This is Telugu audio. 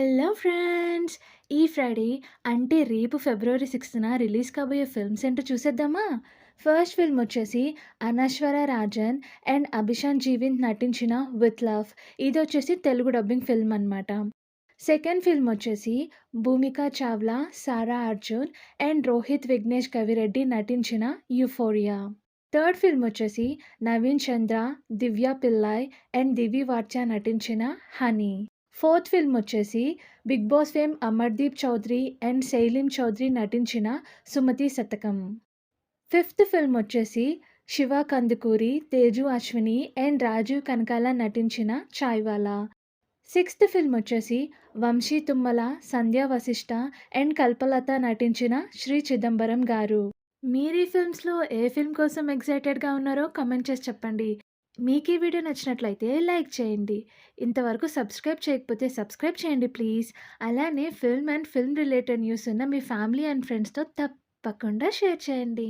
Hello friends! ఈ ఫ్రైడే అంటే రేపు ఫిబ్రవరి 6న రిలీజ్ కాబోయే ఫిల్మ్స్ ఏంటో చూసేద్దామా? ఫస్ట్ ఫిల్మ్ వచ్చేసి అనశ్వర రాజన్ అండ్ అభిషాన్ జీవిన్ నటించిన 'విత్ లవ్'. ఇదొచ్చేసి తెలుగు డబ్బింగ్ ఫిల్మ్ అనమాట. సెకండ్ ఫిల్మ్ వచ్చేసి భూమిక చావ్లా, సారా అర్జున్ అండ్ రోహిత్ విఘ్నేష్ కవిరెడ్డి నటించిన 'యుఫోరియా'. థర్డ్ ఫిల్మ్ వచ్చేసి నవీన్ చంద్ర, దివ్య పిల్లై అండ్ దివి వార్చా నటించిన 'హనీ'. ఫోర్త్ ఫిల్మ్ వచ్చేసి 'Bigg Boss' fame Amardeep Chowdary and సెయిలిం చౌదరి నటించిన 'సుమతి శతకం'. ఫిఫ్త్ ఫిల్మ్ వచ్చేసి శివ కందుకూరి, తేజు అశ్విని అండ్ రాజీవ్ కనకాల నటించిన 'చాయ్వాలా'. సిక్స్త్ ఫిల్మ్ వచ్చేసి వంశీ తుమ్మల, సంధ్య వశిష్ఠ అండ్ కల్పలత నటించిన 'శ్రీ చిదంబరం గారు'. మీరు ఈ ఫిల్మ్స్‌లో ఏ ఫిల్మ్ కోసం ఎక్సైటెడ్‌గా ఉన్నారో కామెంట్ చేసి చెప్పండి. మీకు ఈ వీడియో నచ్చినట్లయితే లైక్ చేయండి. ఇంతవరకు సబ్స్క్రైబ్ చేయకపోతే సబ్స్క్రైబ్ చేయండి ప్లీజ్. అలానే film and film related news ఉన్న మీ ఫ్యామిలీ అండ్ ఫ్రెండ్స్‌తో తప్పకుండా షేర్ చేయండి.